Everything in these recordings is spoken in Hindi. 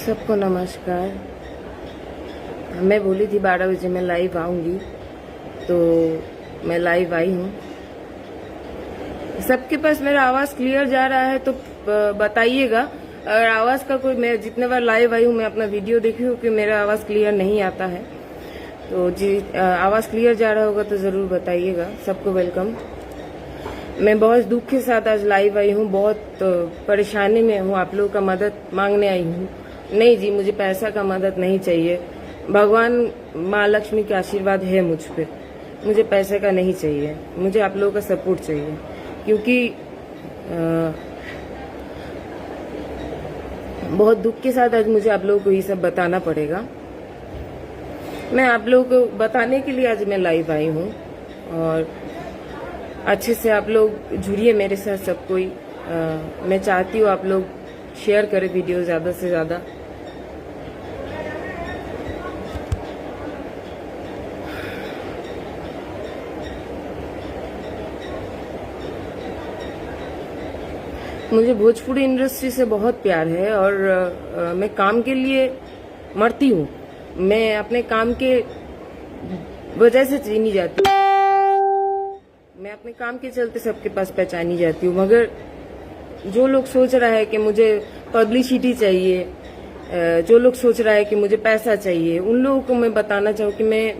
सबको नमस्कार। मैं बोली थी 12 बजे मैं लाइव आऊंगी, तो मैं लाइव आई हूँ। सबके पास मेरा आवाज़ क्लियर जा रहा है तो बताइएगा। अगर आवाज़ का कोई, मैं जितने बार लाइव आई हूँ मैं अपना वीडियो देखी हूँ कि मेरा आवाज़ क्लियर नहीं आता है, तो जी आवाज़ क्लियर जा रहा होगा तो ज़रूर बताइएगा। सबको वेलकम। मैं बहुत दुख के साथ आज लाइव आई हूँ, बहुत परेशानी में हूँ, आप लोगों का मदद मांगने आई हूँ। नहीं जी, मुझे पैसा का मदद नहीं चाहिए। भगवान माँ लक्ष्मी का आशीर्वाद है मुझ पे, मुझे पैसे का नहीं चाहिए, मुझे आप लोगों का सपोर्ट चाहिए। क्योंकि बहुत दुख के साथ आज मुझे आप लोगों को ये सब बताना पड़ेगा। मैं आप लोगों को बताने के लिए आज मैं लाइव आई हूँ, और अच्छे से आप लोग जुड़िए मेरे साथ सब कोई। मैं चाहती हूँ आप लोग शेयर करें वीडियो ज़्यादा से ज़्यादा। मुझे भोजपुरी इंडस्ट्री से बहुत प्यार है, और मैं काम के लिए मरती हूँ। मैं अपने काम के वजह से चीनी जाती हूँ, मैं अपने काम के चलते सबके पास पहचानी जाती हूँ। मगर जो लोग सोच रहा है कि मुझे पब्लिसिटी चाहिए, जो लोग सोच रहा है कि मुझे पैसा चाहिए, उन लोगों को मैं बताना चाहूँ कि मैं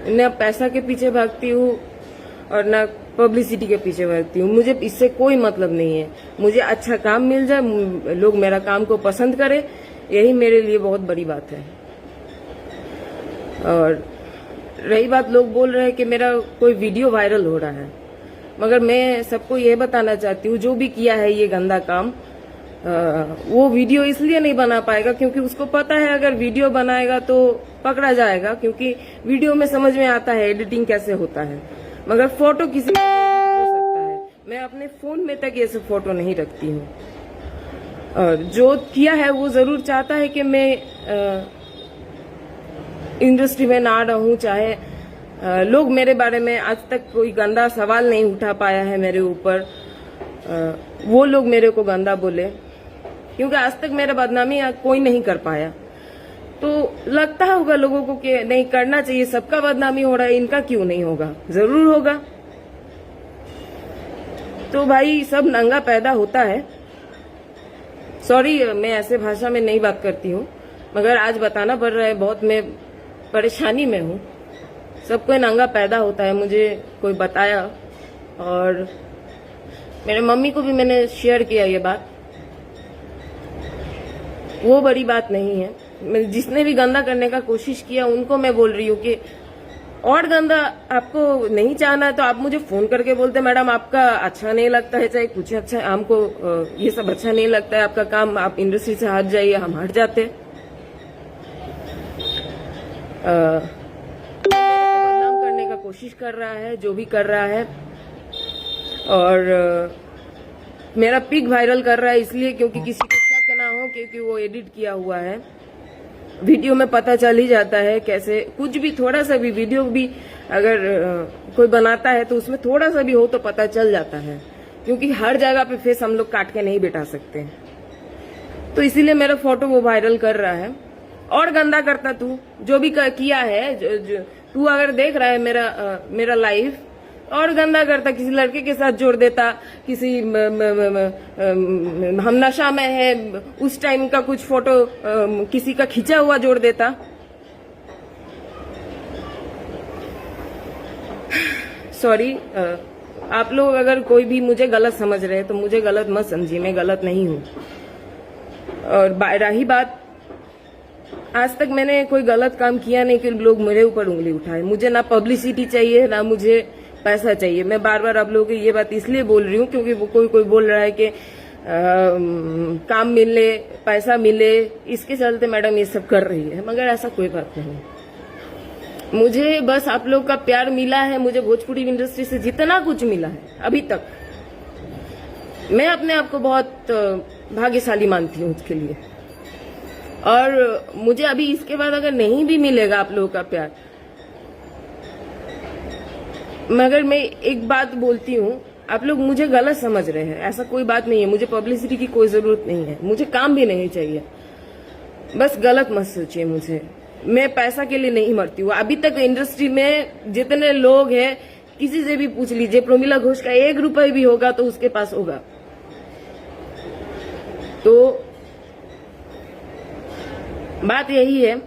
न पैसा के पीछे भागती हूँ और न पब्लिसिटी के पीछे भागती हूँ। मुझे इससे कोई मतलब नहीं है। मुझे अच्छा काम मिल जाए, लोग मेरा काम को पसंद करें, यही मेरे लिए बहुत बड़ी बात है। और रही बात, लोग बोल रहे हैं कि मेरा कोई वीडियो वायरल हो रहा है, मगर मैं सबको यह बताना चाहती हूँ, जो भी किया है ये गंदा काम, वो वीडियो इसलिए नहीं बना पाएगा क्योंकि उसको पता है अगर वीडियो बनाएगा तो पकड़ा जाएगा। क्योंकि वीडियो में समझ में आता है एडिटिंग कैसे होता है, मगर फोटो किसी का हो सकता है। मैं अपने फोन में तक ये सब फोटो नहीं रखती हूँ। और जो किया है वो जरूर चाहता है कि मैं इंडस्ट्री में ना रहूं, चाहे लोग मेरे बारे में आज तक कोई गंदा सवाल नहीं उठा पाया है मेरे ऊपर, वो लोग मेरे को गंदा बोले, क्योंकि आज तक मेरा बदनामी कोई नहीं कर पाया। तो लगता होगा लोगों को कि नहीं करना चाहिए, सबका बदनामी हो रहा है, इनका क्यों नहीं होगा? जरूर होगा। तो भाई सब नंगा पैदा होता है। सॉरी, मैं ऐसे भाषा में नहीं बात करती हूँ, मगर आज बताना पड़ रहा है, बहुत मैं परेशानी में हूँ। सब कोई नंगा पैदा होता है, मुझे कोई बताया, और मेरे मम्मी को भी मैंने शेयर किया ये बात। वो बड़ी बात नहीं है। जिसने भी गंदा करने का कोशिश किया उनको मैं बोल रही हूँ कि और गंदा आपको नहीं चाहना तो आप मुझे फोन करके बोलते, मैडम आपका अच्छा नहीं लगता है, चाहे कुछ अच्छा, हमको ये सब अच्छा नहीं लगता है आपका काम, आप इंडस्ट्री से हट जाइए। हम हट जाते। बदनाम करने का कोशिश कर रहा है जो भी कर रहा है, और मेरा पिक वायरल कर रहा है इसलिए क्योंकि किसी को शक ना हो, क्योंकि वो एडिट किया हुआ है। वीडियो में पता चल ही जाता है कैसे, कुछ भी थोड़ा सा भी वीडियो भी अगर कोई बनाता है तो उसमें थोड़ा सा भी हो तो पता चल जाता है, क्योंकि हर जगह पे फेस हम लोग काट के नहीं बिठा सकते। तो इसीलिए मेरा फोटो वो वायरल कर रहा है। और गंदा करता तू, जो भी किया है, तू अगर देख रहा है मेरा लाइव, और गंदा करता, किसी लड़के के साथ जोड़ देता, किसी हम नशा में है उस टाइम का कुछ फोटो किसी का खींचा हुआ जोड़ देता। सॉरी, आप लोग अगर कोई भी मुझे गलत समझ रहे हैं तो मुझे गलत मत समझिए, मैं गलत नहीं हूँ। और रही बात, आज तक मैंने कोई गलत काम किया नहीं कि लोग मेरे ऊपर उंगली उठाए। मुझे ना पब्लिसिटी चाहिए ना मुझे पैसा चाहिए। मैं बार बार आप लोगों को ये बात इसलिए बोल रही हूँ क्योंकि वो कोई बोल रहा है कि काम मिले, पैसा मिले, इसके चलते मैडम ये सब कर रही है, मगर ऐसा कोई बात नहीं। मुझे बस आप लोग का प्यार मिला है। मुझे भोजपुरी इंडस्ट्री से जितना कुछ मिला है अभी तक, मैं अपने आप को बहुत भाग्यशाली मानती हूँ उसके लिए। और मुझे अभी इसके बाद अगर नहीं भी मिलेगा आप लोगों का प्यार, मगर मैं एक बात बोलती हूँ, आप लोग मुझे गलत समझ रहे हैं, ऐसा कोई बात नहीं है। मुझे पब्लिसिटी की कोई जरूरत नहीं है, मुझे काम भी नहीं चाहिए। बस गलत मत सोचिए मुझे। मैं पैसा के लिए नहीं मरती हूँ। अभी तक इंडस्ट्री में जितने लोग हैं, किसी से भी पूछ लीजिए, प्रमिला घोष का 1 रुपए भी होगा तो उसके पास होगा। तो बात यही है,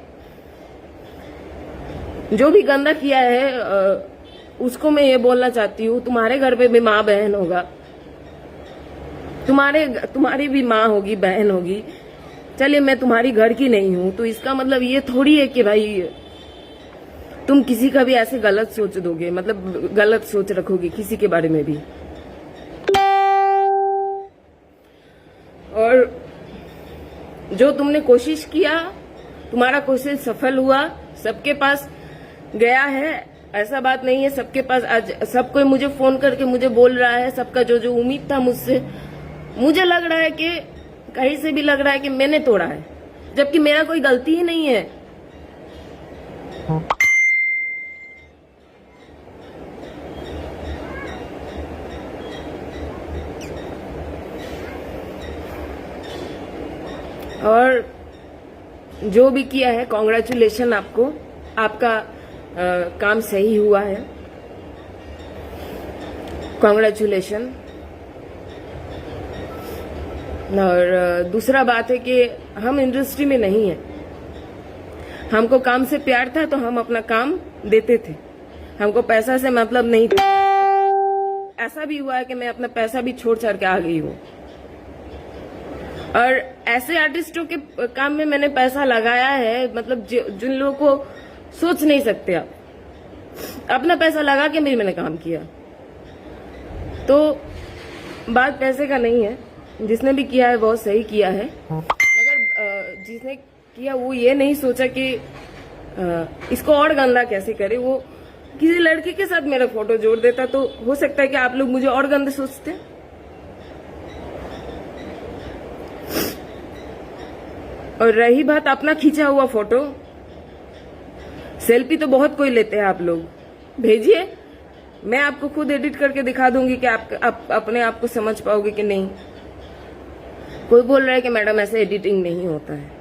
जो भी गंदा किया है उसको मैं ये बोलना चाहती हूँ, तुम्हारे घर पे भी माँ बहन होगा, तुम्हारी भी माँ होगी, बहन होगी। चलिए मैं तुम्हारी घर की नहीं हूं तो इसका मतलब ये थोड़ी है कि भाई तुम किसी का भी ऐसे गलत सोच दोगे, मतलब गलत सोच रखोगे किसी के बारे में भी। और जो तुमने कोशिश किया, तुम्हारा कोशिश सफल हुआ, सबके पास गया है, ऐसा बात नहीं है। सबके पास आज सब कोई मुझे फोन करके मुझे बोल रहा है, सबका जो जो उम्मीद था मुझसे, मुझे लग रहा है कि कहीं से भी लग रहा है कि मैंने तोड़ा है, जबकि मेरा कोई गलती ही नहीं है। और जो भी किया है, कॉन्ग्रेचुलेशन आपको, आपका काम सही हुआ है, कॉन्ग्रेचुलेशन। और दूसरा बात है कि हम इंडस्ट्री में नहीं है, हमको काम से प्यार था तो हम अपना काम देते थे, हमको पैसा से मतलब नहीं था। ऐसा भी हुआ है कि मैं अपना पैसा भी छोड़ छाड़ के आ गई हूँ, और ऐसे आर्टिस्टों के काम में मैंने पैसा लगाया है, मतलब जिन लोगों को सोच नहीं सकते आप, अपना पैसा लगा के भी मैंने काम किया। तो बात पैसे का नहीं है, जिसने भी किया है बहुत सही किया है, मगर जिसने किया वो ये नहीं सोचा कि इसको और गंदा कैसे करे। वो किसी लड़की के साथ मेरा फोटो जोड़ देता तो हो सकता है कि आप लोग मुझे और गंदे सोचते। और रही बात अपना खींचा हुआ फोटो, सेल्फी तो बहुत कोई लेते हैं, आप लोग भेजिए, मैं आपको खुद एडिट करके दिखा दूंगी कि आप अपने आप को समझ पाओगे कि नहीं। कोई बोल रहा है कि मैडम ऐसे एडिटिंग नहीं होता है।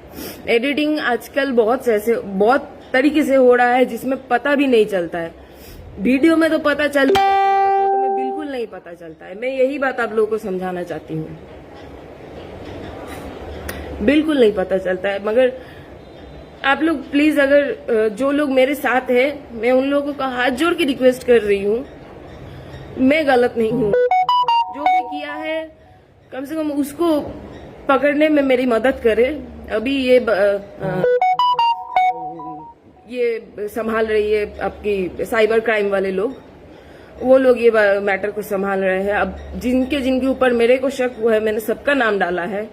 एडिटिंग आजकल बहुत तरीके से हो रहा है जिसमें पता भी नहीं चलता है। वीडियो में तो पता चलता है, फोटो में बिल्कुल नहीं पता चलता है। मैं यही बात आप लोगों को समझाना चाहती हूँ, बिल्कुल नहीं पता चलता है। मगर आप लोग प्लीज, अगर जो लोग मेरे साथ है, मैं उन लोगों का हाथ जोड़ के रिक्वेस्ट कर रही हूँ, मैं गलत नहीं हूँ। जो भी किया है कम से कम उसको पकड़ने में मेरी मदद करे। अभी ये संभाल रही है आपकी साइबर क्राइम वाले लोग, वो लोग ये मैटर को संभाल रहे हैं। अब जिनके ऊपर मेरे को शक हुआ है, मैंने सबका नाम डाला है,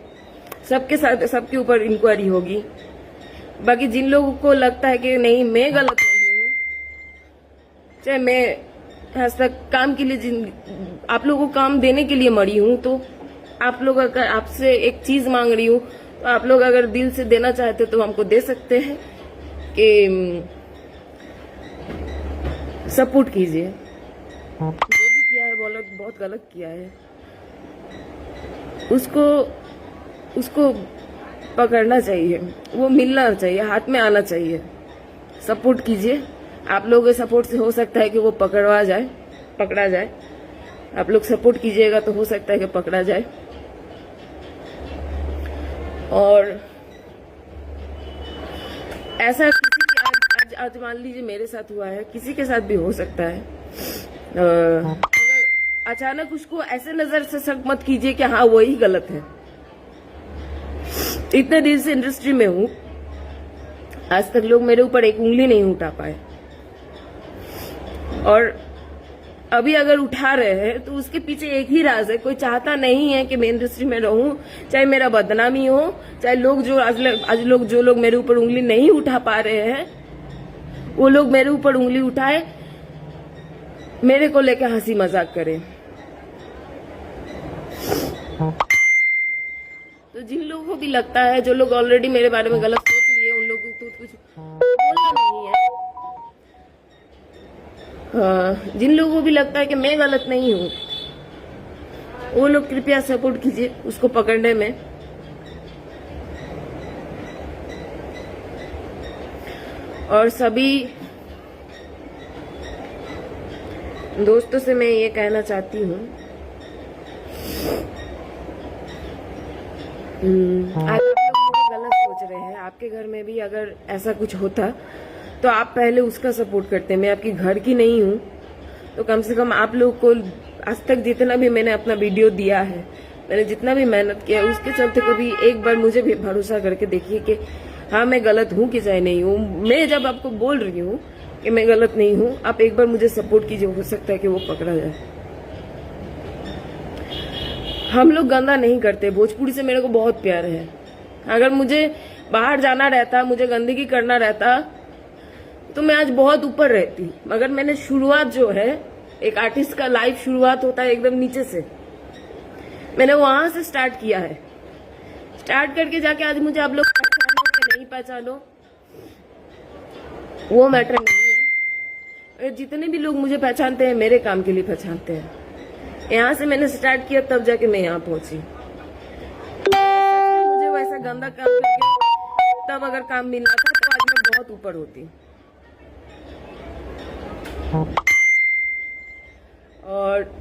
सबके ऊपर इंक्वायरी होगी। बाकी जिन लोगों को लगता है कि नहीं मैं गलत नहीं हूँ, चाहे मैं आज तक काम के लिए आप लोगों को काम देने के लिए मरी हूँ, तो आप लोग अगर आपसे एक चीज मांग रही हूँ तो आप लोग अगर दिल से देना चाहते तो हमको दे सकते हैं कि सपोर्ट कीजिए। जो भी किया है बहुत गलत किया है, उसको पकड़ना चाहिए, वो मिलना चाहिए, हाथ में आना चाहिए। सपोर्ट कीजिए, आप लोगों के सपोर्ट से हो सकता है कि वो पकड़ा जाए। आप लोग सपोर्ट कीजिएगा तो हो सकता है कि पकड़ा जाए। और ऐसा किसी के आज मान लीजिए मेरे साथ हुआ है, किसी के साथ भी हो सकता है। अगर अचानक उसको ऐसे नजर से शक मत कीजिए कि हाँ वही गलत है। इतने दिन से इंडस्ट्री में हूं, आज तक लोग मेरे ऊपर एक उंगली नहीं उठा पाए, और अभी अगर उठा रहे हैं तो उसके पीछे एक ही राज है। कोई चाहता नहीं है कि मैं इंडस्ट्री में रहूं, चाहे मेरा बदनामी हो, चाहे लोग जो जो लोग मेरे ऊपर उंगली नहीं उठा पा रहे हैं, वो लोग मेरे ऊपर उंगली उठाए, मेरे को लेकर हंसी मजाक करें। तो जिन लोगों को भी लगता है, जो लोग ऑलरेडी मेरे बारे में गलत सोच लिए, उन लोगों को तो कुछ बोलना नहीं है। जिन लोगों को भी लगता है कि मैं गलत नहीं हूँ, वो लोग कृपया सपोर्ट कीजिए उसको पकड़ने में। और सभी दोस्तों से मैं ये कहना चाहती हूँ, आज आप लोग मुझे गलत सोच रहे हैं। आपके घर में भी अगर ऐसा कुछ होता तो आप पहले उसका सपोर्ट करते। मैं आपकी घर की नहीं हूँ, तो कम से कम आप लोग को आज तक जितना भी मैंने अपना वीडियो दिया है, मैंने जितना भी मेहनत किया है, उसके चलते कभी एक बार मुझे भी भरोसा करके देखिए कि हाँ मैं गलत हूँ कि चाहे नहीं हूँ। मैं जब आपको बोल रही हूँ कि मैं गलत नहीं हूँ, आप एक बार मुझे सपोर्ट कीजिए, हो सकता है कि वो पकड़ा जाए। हम लोग गंदा नहीं करते। भोजपुरी से मेरे को बहुत प्यार है। अगर मुझे बाहर जाना रहता, मुझे गंदगी करना रहता, तो मैं आज बहुत ऊपर रहती। मगर मैंने शुरुआत जो है, एक आर्टिस्ट का लाइफ शुरुआत होता है एकदम नीचे से, मैंने वहां से स्टार्ट किया है। स्टार्ट करके जाके आज मुझे आप लोग पहचानो कि नहीं पहचानो, वो मैटर नहीं है। जितने भी लोग मुझे पहचानते हैं, मेरे काम के लिए पहचानते हैं। यहाँ से मैंने स्टार्ट किया, तब जाके मैं यहाँ पहुंची। मुझे वैसा गंदा काम करके तब अगर काम मिलना था तो आज मैं बहुत ऊपर होती। और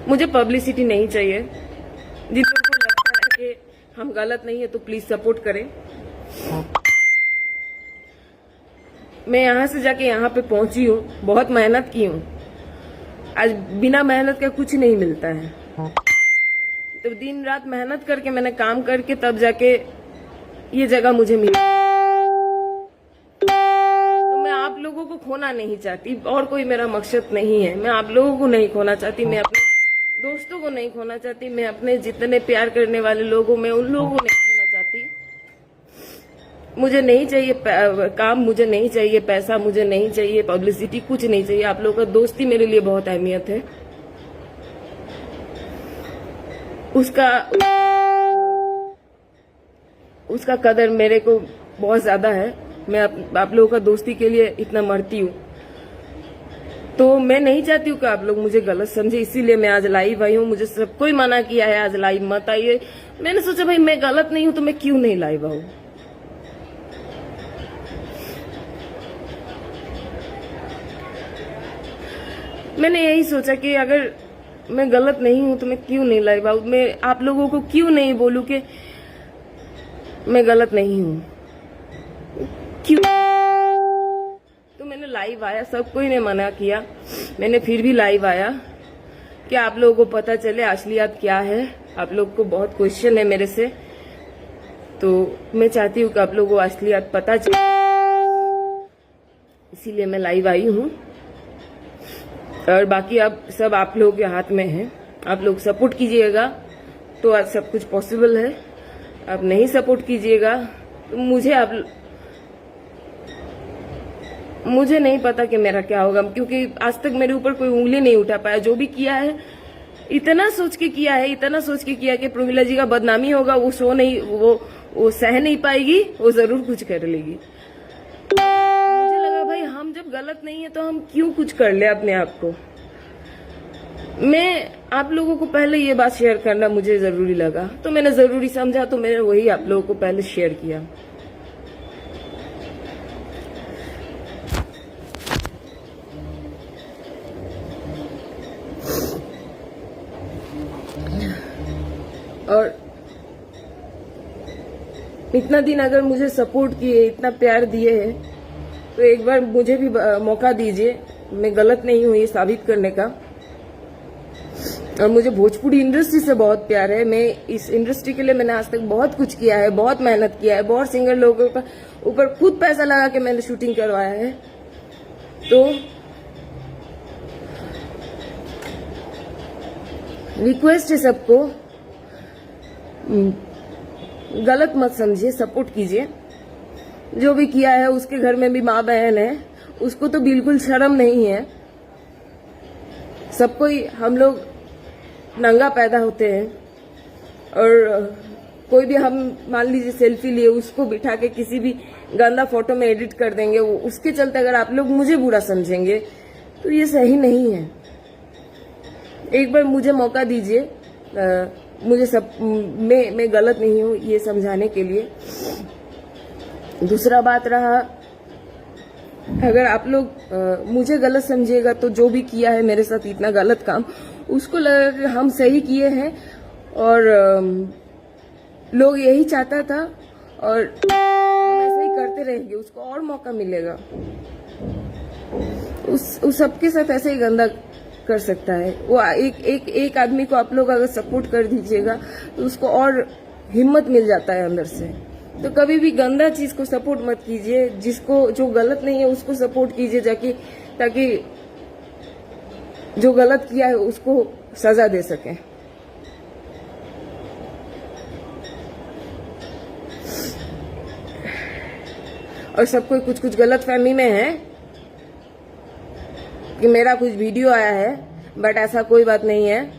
मुझे पब्लिसिटी नहीं चाहिए। जिन लोगों को लगता है कि हम गलत नहीं है तो प्लीज सपोर्ट करें। मैं यहाँ से जाके यहाँ पे पहुंची हूँ, बहुत मेहनत की हूँ। आज बिना मेहनत का कुछ नहीं मिलता है, तो दिन रात मेहनत करके मैंने काम करके तब जाके ये जगह मुझे मिली। तो मैं आप लोगों को खोना नहीं चाहती, और कोई मेरा मकसद नहीं है। मैं आप लोगों को नहीं खोना चाहती, मैं अपने दोस्तों को नहीं खोना चाहती, मैं अपने जितने प्यार करने वाले लोगों में उन लोगों को नहीं खोना चाहती। मुझे नहीं चाहिए काम, मुझे नहीं चाहिए पैसा, मुझे नहीं चाहिए पब्लिसिटी, कुछ नहीं चाहिए। आप लोगों का दोस्ती मेरे लिए बहुत अहमियत है। उसका कदर मेरे को बहुत ज्यादा है। मैं आप लोगों का दोस्ती के लिए इतना मरती हूँ, तो मैं नहीं चाहती हूँ कि आप लोग मुझे गलत समझे। इसीलिए मैं आज लाइव आई हूँ। मुझे सबको ही मना किया है आज लाइव मत आइए। मैंने सोचा भाई मैं गलत नहीं हूँ तो मैं क्यों नहीं लाइव आऊँ। मैंने यही सोचा कि अगर मैं गलत नहीं हूं तो मैं क्यों नहीं लाइव आऊं। मैं आप लोगों को क्यों नहीं बोलूं कि मैं गलत नहीं हूं, क्यों। तो मैंने लाइव आया, सब कोई ने मना किया, मैंने फिर भी लाइव आया कि आप लोगों को पता चले असलियत क्या है। आप लोग को बहुत क्वेश्चन है मेरे से, तो मैं चाहती हूँ कि आप लोगों को असलियत पता चले, इसीलिए मैं लाइव आई हूँ। और बाकी अब सब आप लोगों के हाथ में है। आप लोग सपोर्ट कीजिएगा तो आज सब कुछ पॉसिबल है। आप नहीं सपोर्ट कीजिएगा तो मुझे नहीं पता कि मेरा क्या होगा, क्योंकि आज तक मेरे ऊपर कोई उंगली नहीं उठा पाया। जो भी किया है इतना सोच के किया है, इतना सोच के किया कि प्रोमिला जी का बदनामी होगा, वो वो सह नहीं पाएगी, वो जरूर कुछ कर लेगी। मुझे लगा भाई हम जब गलत नहीं है तो हम क्यों कुछ कर ले अपने आप को। मैं आप लोगों को पहले ये बात शेयर करना मुझे जरूरी लगा, तो मैंने जरूरी समझा, तो मैंने वही आप लोगों को पहले शेयर किया। और इतना दिन अगर मुझे सपोर्ट किए, इतना प्यार दिए हैं, तो एक बार मुझे भी मौका दीजिए। मैं गलत नहीं हूँ ये साबित करने का। और मुझे भोजपुरी इंडस्ट्री से बहुत प्यार है। मैं इस इंडस्ट्री के लिए मैंने आज तक बहुत कुछ किया है, बहुत मेहनत किया है, बहुत सिंगर लोगों के ऊपर खुद पैसा लगा के मैंने शूटिंग करवाया है। तो रिक्वेस्ट है सबको, गलत मत समझिए, सपोर्ट कीजिए। जो भी किया है उसके घर में भी माँ बहन है, उसको तो बिल्कुल शर्म नहीं है। सबको ही हम लोग नंगा पैदा होते हैं, और कोई भी हम मान लीजिए सेल्फी लिए उसको बिठा के किसी भी गंदा फोटो में एडिट कर देंगे। उसके चलते अगर आप लोग मुझे बुरा समझेंगे तो ये सही नहीं है। एक बार मुझे मौका दीजिए, मैं गलत नहीं हूँ ये समझाने के लिए। दूसरा बात रहा अगर आप लोग मुझे गलत समझिएगा तो जो भी किया है मेरे साथ इतना गलत काम, उसको लगा कि हम सही किए हैं और लोग यही चाहता था और ऐसे ही करते रहेंगे, उसको और मौका मिलेगा। उस सबके साथ ऐसे ही गंदा कर सकता है वो। एक आदमी को आप लोग अगर सपोर्ट कर दीजिएगा तो उसको और हिम्मत मिल जाता है अंदर से। तो कभी भी गंदा चीज को सपोर्ट मत कीजिए, जिसको जो गलत नहीं है उसको सपोर्ट कीजिए, जाके ताकि जो गलत किया है उसको सजा दे सके। और सबको कुछ कुछ गलत फहमी में है कि मेरा कुछ वीडियो आया है, बट ऐसा कोई बात नहीं है।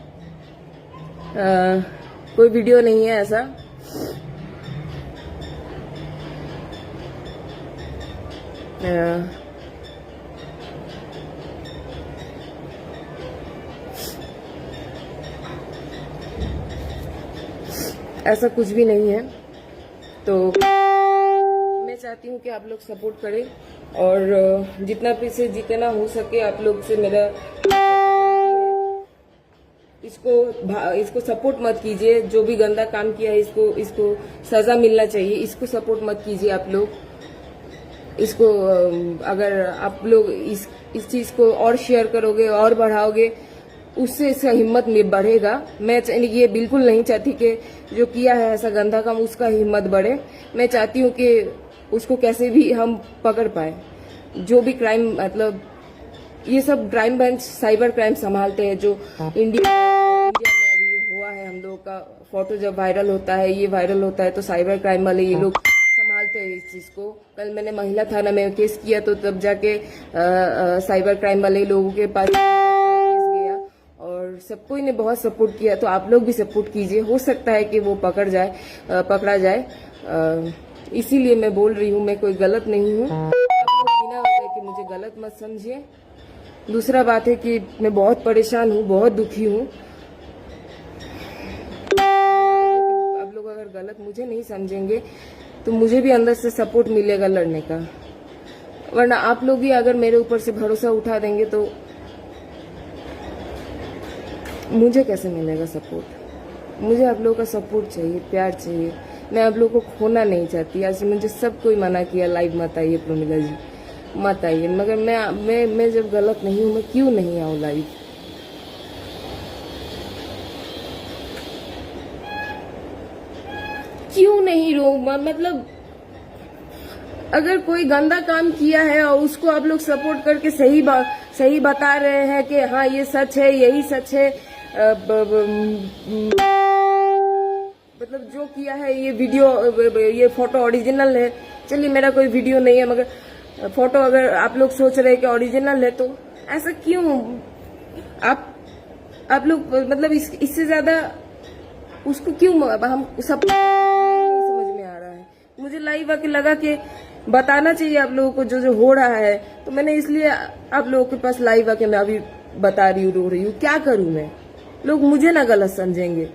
कोई वीडियो नहीं है ऐसा। ऐसा कुछ भी नहीं है। तो मैं चाहती हूँ कि आप लोग सपोर्ट करें और जितना भी से जितना हो सके आप लोग से मेरा इसको सपोर्ट मत कीजिए। जो भी गंदा काम किया है इसको सजा मिलना चाहिए। इसको सपोर्ट मत कीजिए आप लोग। इसको अगर आप लोग इस चीज को और शेयर करोगे और बढ़ाओगे, उससे इसका हिम्मत में बढ़ेगा। मैं ये बिल्कुल नहीं चाहती कि जो किया है ऐसा गंदा काम उसका हिम्मत बढ़े। मैं चाहती हूँ कि उसको कैसे भी हम पकड़ पाए। जो भी क्राइम, मतलब ये सब क्राइम ब्रांच साइबर क्राइम संभालते हैं। जो इंडिया में अभी हुआ है, हम लोगों का फोटो जब वायरल होता है, ये वायरल होता है तो साइबर क्राइम वाले ये लोग संभालते हैं इस चीज को। कल मैंने महिला थाना में केस किया तो तब जाके साइबर क्राइम वाले लोगों के पास केस गया और सबको ने बहुत सपोर्ट किया। तो आप लोग भी सपोर्ट कीजिए, हो सकता है कि वो पकड़ा जाए। इसीलिए मैं बोल रही हूँ, मैं कोई गलत नहीं हूँ। आप लोग बिना वजह के मुझे गलत मत समझिए। दूसरा बात है कि मैं बहुत परेशान हूँ, बहुत दुखी हूँ। आप लोग अगर गलत मुझे नहीं समझेंगे तो मुझे भी अंदर से सपोर्ट मिलेगा लड़ने का। वरना आप लोग ही अगर मेरे ऊपर से भरोसा उठा देंगे तो मुझे कैसे मिलेगा सपोर्ट। मुझे आप लोगों का सपोर्ट चाहिए, प्यार चाहिए। मैं आप लोगों को खोना नहीं चाहती। आज मुझे सब कोई मना किया, लाइव मत आइए प्रमिला जी, मत आइए। मगर मैं जब गलत नहीं हूँ, मैं क्यों नहीं आऊँ लाइव। क्यों नहीं रो, मतलब अगर कोई गंदा काम किया है और उसको आप लोग सपोर्ट करके सही बता रहे हैं कि हाँ ये सच है, यही सच है, मतलब जो किया है ये वीडियो, ये फोटो ओरिजिनल है। चलिए मेरा कोई वीडियो नहीं है, मगर फोटो अगर आप लोग सोच रहे हैं कि ओरिजिनल है तो ऐसा क्यों आप लोग, मतलब इससे ज्यादा उसको क्यों हम सब नहीं समझ में आ रहा है। मुझे लाइव आके लगा कि बताना चाहिए आप लोगों को जो हो रहा है, तो मैंने इसलिए आप लोगों के पास लाइव आके मैं अभी बता रही हूँ, रो रही हूँ। क्या करूं मैं, लोग मुझे ना गलत समझेंगे।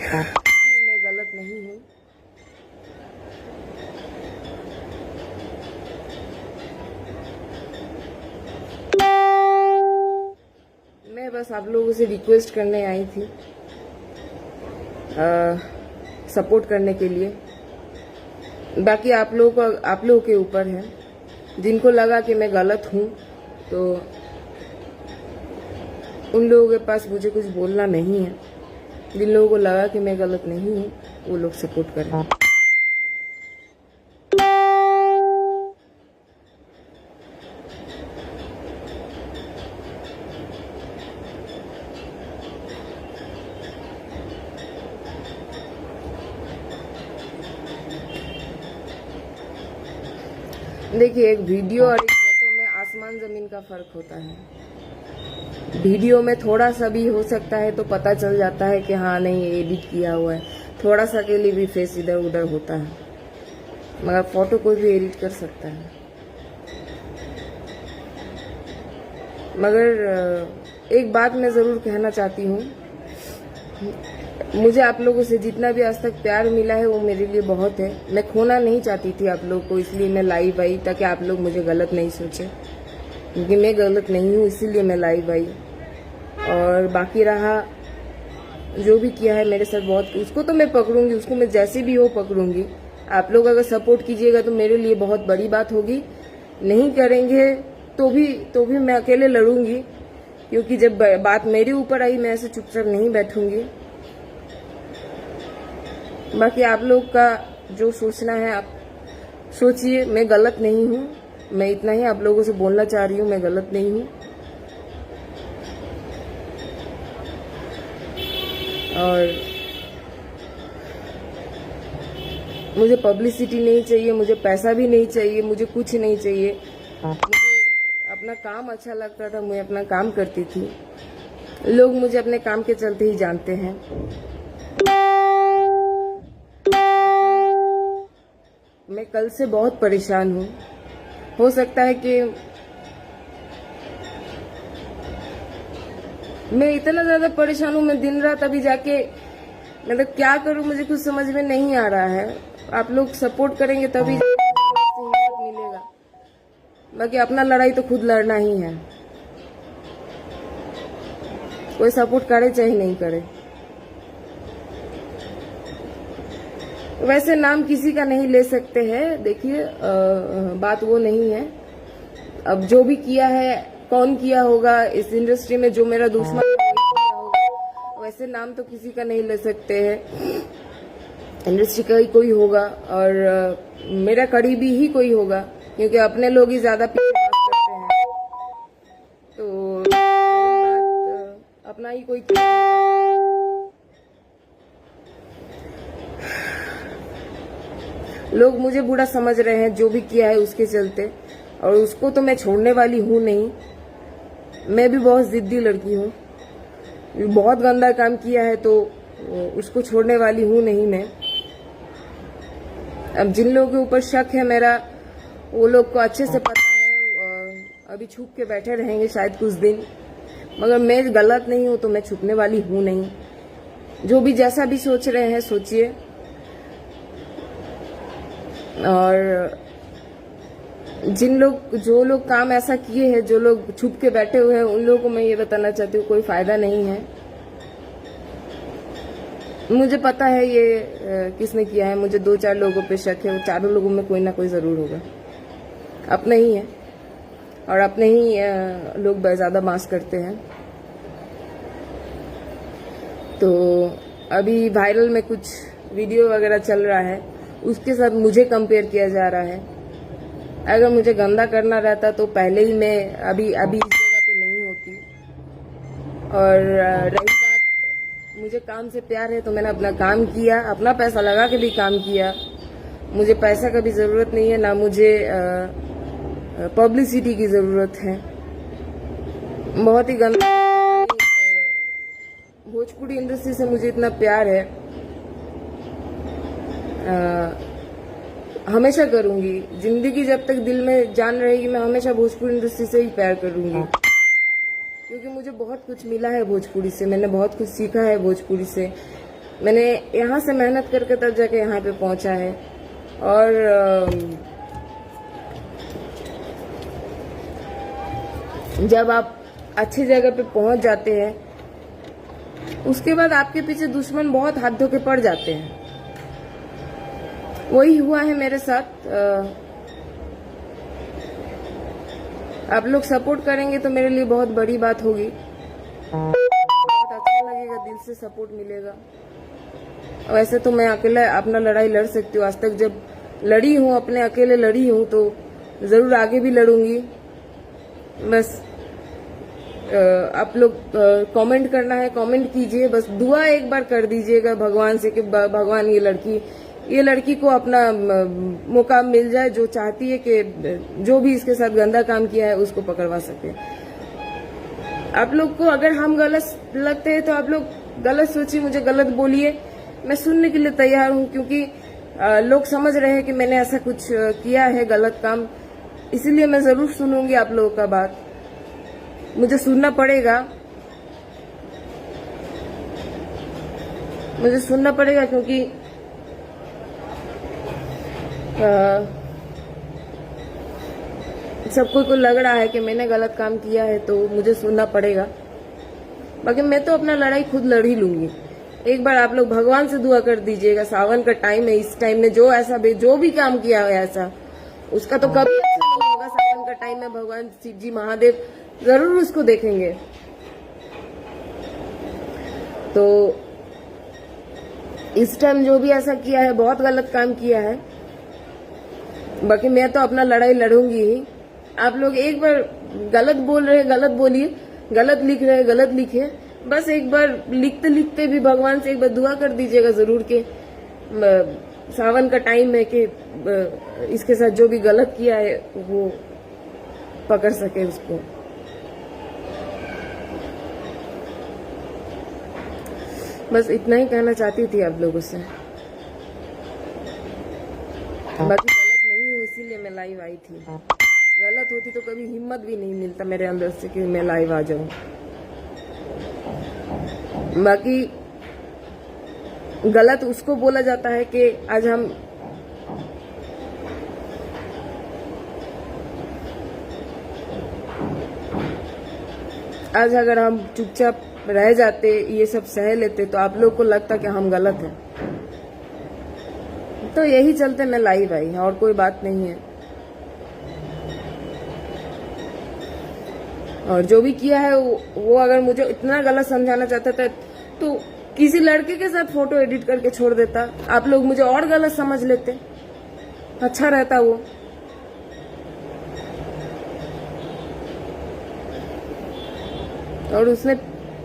जी मैं गलत नहीं हूँ। मैं बस आप लोगों से रिक्वेस्ट करने आई थी, सपोर्ट करने के लिए। बाकी आप लोगों के ऊपर है। जिनको लगा कि मैं गलत हूँ तो उन लोगों के पास मुझे कुछ बोलना नहीं है। जिन लोगों को लगा कि मैं गलत नहीं हूँ वो लोग सपोर्ट करें। देखिए, एक वीडियो और एक फोटो में आसमान जमीन का फर्क होता है। वीडियो में थोड़ा सा भी हो सकता है तो पता चल जाता है कि हाँ नहीं ये एडिट किया हुआ है, थोड़ा सा के लिए भी फेस इधर उधर होता है, मगर फोटो कोई भी एडिट कर सकता है। मगर एक बात मैं ज़रूर कहना चाहती हूँ, मुझे आप लोगों से जितना भी आज तक प्यार मिला है वो मेरे लिए बहुत है। मैं खोना नहीं चाहती थी आप लोग को, इसलिए मैं लाइव आई ताकि आप लोग मुझे गलत नहीं सोचें, क्योंकि मैं गलत नहीं हूँ, इसीलिए मैं लाइव आई। और बाकी रहा जो भी किया है मेरे साथ बहुत, उसको तो मैं पकड़ूंगी, उसको मैं जैसे भी हो पकड़ूंगी। आप लोग अगर सपोर्ट कीजिएगा तो मेरे लिए बहुत बड़ी बात होगी, नहीं करेंगे तो भी मैं अकेले लड़ूंगी, क्योंकि जब बात मेरे ऊपर आई मैं ऐसे चुपचाप नहीं बैठूंगी। बाकी आप लोग का जो सोचना है आप सोचिए, मैं गलत नहीं हूँ, मैं इतना ही आप लोगों से बोलना चाह रही हूँ, मैं गलत नहीं हूँ। और मुझे पब्लिसिटी नहीं चाहिए, मुझे पैसा भी नहीं चाहिए, मुझे कुछ नहीं चाहिए। मुझे अपना काम अच्छा लगता था, मैं अपना काम करती थी। लोग मुझे अपने काम के चलते ही जानते हैं। मैं कल से बहुत परेशान हूँ। हो सकता है कि मैं इतना ज्यादा परेशान हूँ, मैं दिन रात अभी जाके मतलब क्या करूँ मुझे कुछ समझ में नहीं आ रहा है। आप लोग सपोर्ट करेंगे तभी हिम्मत मिलेगा, बाकी अपना लड़ाई तो खुद लड़ना ही है। कोई सपोर्ट करे चाहे नहीं करे। वैसे नाम किसी का नहीं ले सकते हैं, देखिए बात वो नहीं है। अब जो भी किया है, कौन किया होगा इस इंडस्ट्री में, जो मेरा दुश्मन किया होगा, वैसे नाम तो किसी का नहीं ले सकते हैं। इंडस्ट्री का ही कोई होगा और मेरा करीबी ही कोई होगा, क्योंकि अपने लोग ही ज्यादा पीछे बात करते हैं। तो बात अपना ही कोई लोग मुझे बुरा समझ रहे हैं जो भी किया है उसके चलते, और उसको तो मैं छोड़ने वाली हूँ नहीं। मैं भी बहुत जिद्दी लड़की हूँ, बहुत गंदा काम किया है तो उसको छोड़ने वाली हूँ नहीं मैं। अब जिन लोगों के ऊपर शक है मेरा, वो लोग को अच्छे से पता है, अभी छुप के बैठे रहेंगे शायद कुछ दिन, मगर मैं गलत नहीं हूँ तो मैं छुपने वाली हूँ नहीं। जो भी जैसा भी सोच रहे हैं सोचिए। और जो लोग काम ऐसा किए हैं, जो लोग छुप के बैठे हुए हैं, उन लोगों को मैं ये बताना चाहती हूँ कोई फायदा नहीं है। मुझे पता है ये किसने किया है, मुझे 2-4 लोगों पे शक है, वो चारों लोगों में कोई ना कोई जरूर होगा। अपने ही है और अपने ही लोग ज्यादा मास करते हैं। तो अभी वायरल में कुछ वीडियो वगैरह चल रहा है, उसके साथ मुझे कंपेयर किया जा रहा है। अगर मुझे गंदा करना रहता तो पहले ही मैं अभी इस जगह पे नहीं होती। और रही बात मुझे काम से प्यार है तो मैंने अपना काम किया, अपना पैसा लगा के भी काम किया। मुझे पैसा का भी जरूरत नहीं है, ना मुझे पब्लिसिटी की जरूरत है। बहुत ही गंदा भोजपुरी इंडस्ट्री से मुझे इतना प्यार है, हमेशा करूंगी। जिंदगी जब तक दिल में जान रहेगी मैं हमेशा भोजपुरी इंडस्ट्री से ही प्यार करूंगी, क्योंकि मुझे बहुत कुछ मिला है भोजपुरी से, मैंने बहुत कुछ सीखा है भोजपुरी से। मैंने यहाँ से मेहनत करके तब जाके यहाँ पे पहुंचा है। और जब आप अच्छी जगह पे पहुंच जाते हैं, उसके बाद आपके पीछे दुश्मन बहुत हाथ धो के पड़ जाते हैं। वही हुआ है मेरे साथ। आप लोग सपोर्ट करेंगे तो मेरे लिए बहुत बड़ी बात होगी, बहुत अच्छा लगेगा, दिल से सपोर्ट मिलेगा। वैसे तो मैं अकेला अपना लड़ाई लड़ सकती हूँ, आज तक जब लड़ी हूँ अपने अकेले लड़ी हूँ तो जरूर आगे भी लड़ूंगी। बस आप लोग कमेंट करना है कमेंट कीजिए, बस दुआ एक बार कर दीजिएगा भगवान से कि भगवान ये लड़की को अपना मौका मिल जाए, जो चाहती है कि जो भी इसके साथ गंदा काम किया है उसको पकड़वा सके। आप लोग को अगर हम गलत लगते हैं तो आप लोग गलत सोचिए, मुझे गलत बोलिए, मैं सुनने के लिए तैयार हूँ, क्योंकि लोग समझ रहे हैं कि मैंने ऐसा कुछ किया है गलत काम, इसीलिए मैं जरूर सुनूंगी आप लोगों का बात। मुझे सुनना पड़ेगा, क्योंकि सबको को लग रहा है कि मैंने गलत काम किया है, तो मुझे सुनना पड़ेगा। बाकी मैं तो अपना लड़ाई खुद लड़ ही लूंगी। एक बार आप लोग भगवान से दुआ कर दीजिएगा, सावन का टाइम है, इस टाइम में जो भी काम किया है ऐसा, उसका तो कभी अच्छा नहीं होगा। सावन का टाइम में भगवान शिव जी महादेव जरूर उसको देखेंगे। तो इस टाइम जो भी ऐसा किया है, बहुत गलत काम किया है। बाकी मैं तो अपना लड़ाई लड़ूंगी ही। आप लोग एक बार गलत बोल रहे, गलत बोलिए, गलत लिख रहे, गलत लिखे। बस एक बार लिखते लिखते भी भगवान से एक बार दुआ कर दीजिएगा जरूर के सावन का टाइम है कि इसके साथ जो भी गलत किया है वो पकड़ सके उसको। बस इतना ही कहना चाहती थी आप लोगों से। बाकी गलत नहीं हूँ, इसीलिए मैं लाइव आई थी। गलत होती तो कभी हिम्मत भी नहीं मिलता मेरे अंदर से कि मैं लाइव आ जाऊं। बाकी गलत उसको बोला जाता है कि आज अगर हम चुपचाप रह जाते, ये सब सह लेते, तो आप लोग को लगता कि हम गलत हैं। तो यही चलते मैं लाइव आई, और कोई बात नहीं है। और जो भी किया है वो अगर मुझे इतना गलत समझाना चाहता था तो किसी लड़के के साथ फोटो एडिट करके छोड़ देता, आप लोग मुझे और गलत समझ लेते, अच्छा रहता वो। और उसने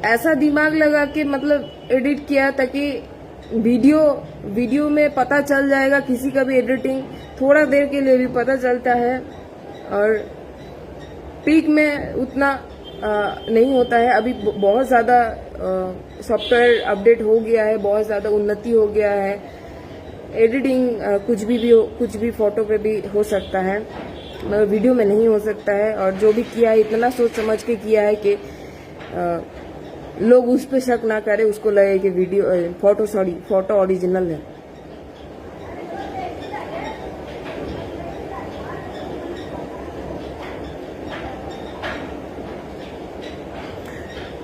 ऐसा दिमाग लगा के मतलब एडिट किया ताकि वीडियो में पता चल जाएगा। किसी का भी एडिटिंग थोड़ा देर के लिए भी पता चलता है, और पीक में उतना नहीं होता है। अभी बहुत ज्यादा सॉफ्टवेयर अपडेट हो गया है, बहुत ज्यादा उन्नति हो गया है। एडिटिंग कुछ भी फोटो पे भी हो सकता है, मगर वीडियो में नहीं हो सकता है। और जो भी किया है इतना सोच समझ के किया है कि लोग उस पे शक ना करे, उसको लगे कि फोटो ओरिजिनल है।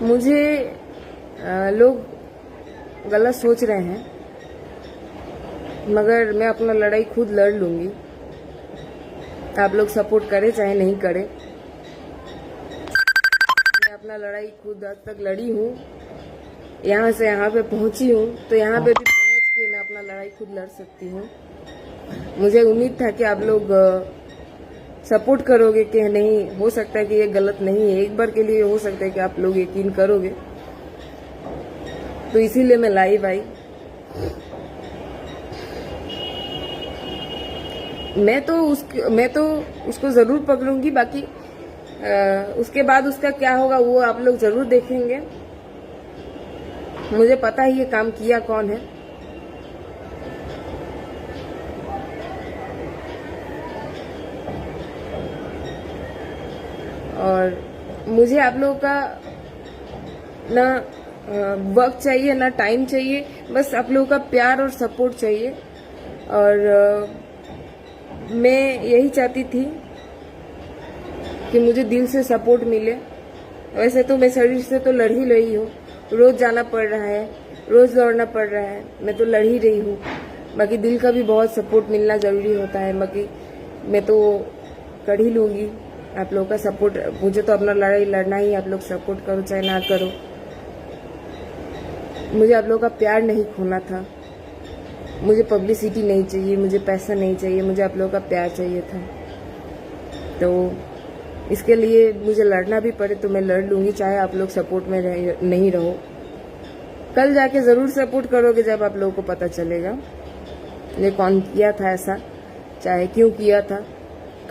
मुझे लोग गलत सोच रहे हैं, मगर मैं अपना लड़ाई खुद लड़ लूंगी। आप लोग सपोर्ट करें चाहे नहीं करें, मैं अपना लड़ाई खुद आज तक लड़ी हूँ। यहाँ से यहाँ पे पहुंची हूँ, तो यहाँ पे भी पहुंच के मैं अपना लड़ाई खुद लड़ सकती हूँ। मुझे उम्मीद था कि आप लोग सपोर्ट करोगे कि नहीं, हो सकता है कि ये गलत नहीं है। एक बार के लिए हो सकता है कि आप लोग यकीन करोगे, तो इसीलिए मैं लाइव आई। मैं तो उसको जरूर पकड़ूंगी। बाकी उसके बाद उसका क्या होगा वो आप लोग जरूर देखेंगे। मुझे पता ही ये काम किया कौन है। और मुझे आप लोगों का ना वक्त चाहिए ना टाइम चाहिए, बस आप लोगों का प्यार और सपोर्ट चाहिए। और मैं यही चाहती थी कि मुझे दिल से सपोर्ट मिले। वैसे तो मैं शरीर से तो लड़ ही रही हूँ, रोज जाना पड़ रहा है, रोज दौड़ना पड़ रहा है, मैं तो लड़ ही रही हूँ। बाकी दिल का भी बहुत सपोर्ट मिलना जरूरी होता है। बाकी मैं तो कर ही लूंगी आप लोगों का सपोर्ट। मुझे तो अपना लड़ाई लड़ना ही, आप लोग सपोर्ट करो चाहे ना करो। मुझे आप लोगों का प्यार नहीं खोना था। मुझे पब्लिसिटी नहीं चाहिए, मुझे पैसा नहीं चाहिए, मुझे आप लोगों का प्यार चाहिए था। तो इसके लिए मुझे लड़ना भी पड़े तो मैं लड़ लूंगी, चाहे आप लोग सपोर्ट में नहीं रहो। कल जाके जरूर सपोर्ट करोगे जब आप लोगों को पता चलेगा ये कौन किया था ऐसा, चाहे क्यों किया था।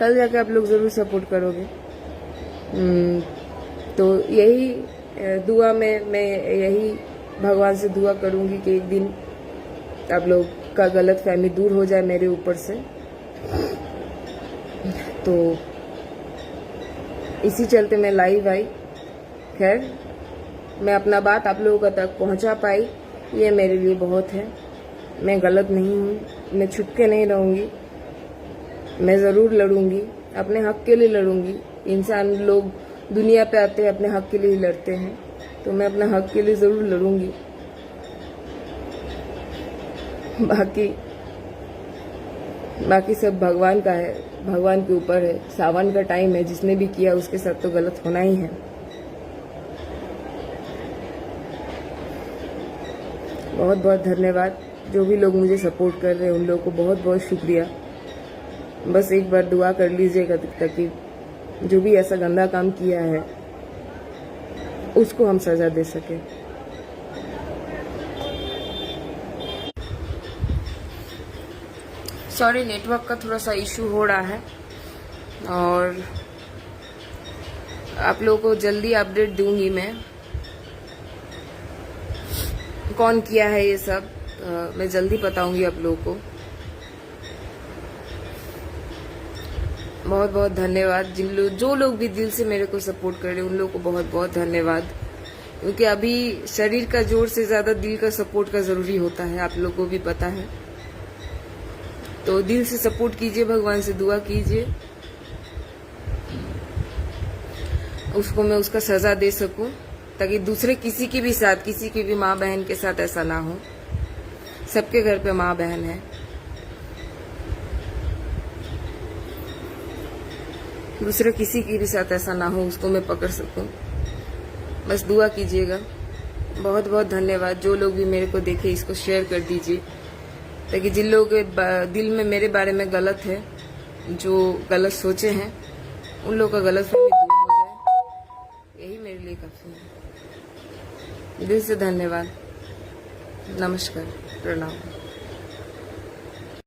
कल जाके आप लोग जरूर सपोर्ट करोगे। तो यही दुआ में मैं यही भगवान से दुआ करूंगी कि एक दिन आप लोग का गलत फहमी दूर हो जाए मेरे ऊपर से। तो इसी चलते मैं लाइव आई। खैर, मैं अपना बात आप लोगों तक पहुंचा पाई, ये मेरे लिए बहुत है। मैं गलत नहीं हूँ, मैं छुप के नहीं रहूँगी, मैं ज़रूर लड़ूंगी, अपने हक के लिए लड़ूंगी। इंसान लोग दुनिया पे आते हैं अपने हक के लिए लड़ते हैं, तो मैं अपने हक के लिए ज़रूर लड़ूंगी। बाकी सब भगवान का है, भगवान के ऊपर है। सावन का टाइम है, जिसने भी किया उसके साथ तो गलत होना ही है। बहुत बहुत धन्यवाद। जो भी लोग मुझे सपोर्ट कर रहे हैं उन लोगों को बहुत बहुत शुक्रिया। बस एक बार दुआ कर लीजिएगा ताकि जो भी ऐसा गंदा काम किया है उसको हम सजा दे सके। सॉरी, नेटवर्क का थोड़ा सा इशू हो रहा है और आप लोगों को जल्दी अपडेट दूंगी मैं, कौन किया है ये सब। मैं जल्दी बताऊंगी आप लोगों को। बहुत बहुत धन्यवाद। जो लोग भी दिल से मेरे को सपोर्ट कर रहे हैं उन लोगों को बहुत बहुत धन्यवाद, क्योंकि अभी शरीर का जोर से ज्यादा दिल का सपोर्ट का जरूरी होता है, आप लोगों को भी पता है। तो दिल से सपोर्ट कीजिए, भगवान से दुआ कीजिए उसको मैं उसका सजा दे सकूं, ताकि दूसरे किसी के भी साथ, किसी की भी माँ बहन के साथ ऐसा ना हो। सबके घर पे माँ बहन है, दूसरे किसी के भी साथ ऐसा ना हो, उसको मैं पकड़ सकूं। बस दुआ कीजिएगा। बहुत बहुत धन्यवाद। जो लोग भी मेरे को देखे इसको शेयर कर दीजिए, ताकि जिन लोगों के दिल में मेरे बारे में गलत है, जो गलत सोचे हैं, उन लोगों का गलत फहमी दूर हो जाए। यही मेरे लिए काफी है। दिल से धन्यवाद। नमस्कार, प्रणाम।